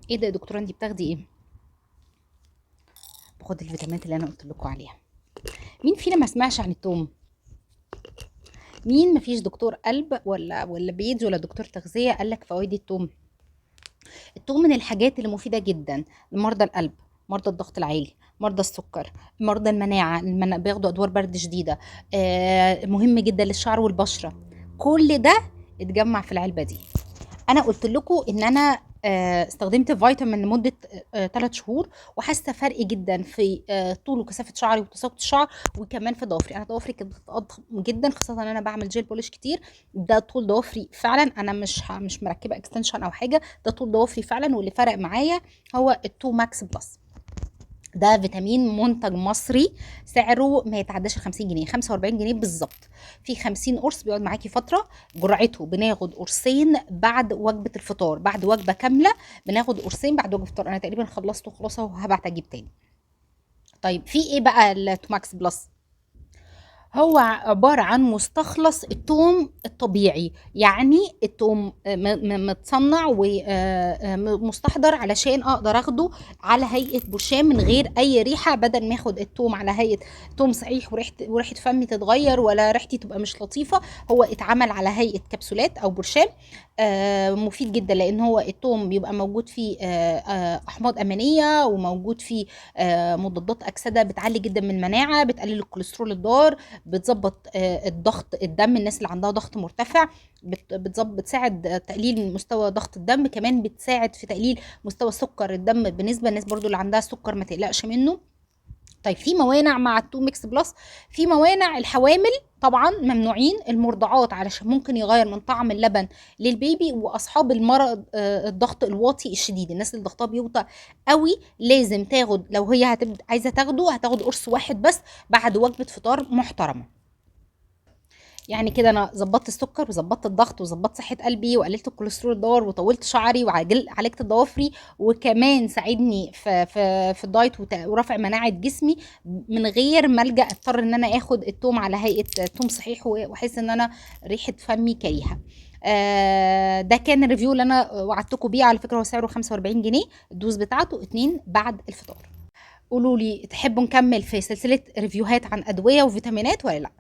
ايه ده يا دكتوره، انتي بتاخدي ايه؟ باخد الفيتامينات اللي انا قلت لكم عليها. مين فينا ما سمعش عن التوم؟ مين مفيش دكتور قلب ولا بيدز ولا دكتور تغذيه قال لك فوائد التوم؟ التوم من الحاجات اللي مفيده جدا لمرضى القلب، مرضى الضغط العالي، مرضى السكر، مرضى المناعه، بياخدوا ادوار برد شديده. مهم جدا للشعر والبشره. كل ده اتجمع في العلبه دي. انا قلت لكم ان انا استخدمت فيتامين لمده 3 شهور، وحاسه فرق جدا في طول وكثافه شعري وتساقط الشعر، وكمان في ضوافري. انا ضوافري كانت بتتقض جدا، خاصه ان انا بعمل جيل بوليش كتير. ده طول ضوافري فعلا، انا مش مركبه اكستنشن او حاجه، ده طول ضوافري فعلا. واللي فرق معايا هو التو ماكس بلس. ده فيتامين منتج مصري، سعره ما يتعداش ال 50 جنيه، 45 جنيه بالظبط. في 50 قرص، بيقعد معاكي فتره. جرعته بناخد قرصين بعد وجبه الفطار، بعد وجبه كامله بناخد قرصين بعد وجبه الفطار. انا تقريبا خلصته خلاص، وهبعت اجيب تاني. طيب في ايه بقى التوماكس بلس؟ هو عبارة عن مستخلص التوم الطبيعي، يعني التوم متصنع ومستحضر علشان اقدر اخده على هيئة برشام من غير اي ريحة، بدل ما اخد التوم على هيئة توم صحيح وريحة فمي تتغير ولا ريحتي تبقى مش لطيفة. هو اتعمل على هيئة كبسولات او برشام. مفيد جدا، لان هو التوم بيبقى موجود فيه احماض امينية، وموجود فيه مضادات اكسدة بتعلي جدا من المناعة، بتقلل الكوليسترول الضار، بتظبط الضغط الدم، الناس اللي عندها ضغط مرتفع بتساعد تقليل مستوى ضغط الدم، كمان بتساعد في تقليل مستوى سكر الدم بالنسبه للناس برضو اللي عندها سكر، ما تقلقش منه. طيب في موانع مع التو ميكس بلس؟ في موانع الحوامل طبعا ممنوعين، المرضعات علشان ممكن يغير من طعم اللبن للبيبي، واصحاب المرض الضغط الواطي الشديد، الناس اللي ضغطها بيوطى قوي لازم تاخد، لو هي عايزه تاخده هتاخد قرص واحد بس بعد وجبه فطار محترمه. يعني كده انا ظبطت السكر وظبطت الضغط وظبطت صحه قلبي وقللت الكوليسترول الدار وطولت شعري وعالجت ضوافري، وكمان ساعدني في الدايت ورفع مناعه جسمي، من غير ما الجا اضطر ان انا اخد التوم على هيئه توم صحيح واحس ان انا ريحه فمي كريهه. ده كان الريفيو اللي انا وعدتكم بيه. على فكره هو سعره 45 جنيه، الدوز بتاعته 2 بعد الفطار. قولوا لي تحبوا نكمل في سلسله ريفيوهات عن ادويه وفيتامينات ولا لا؟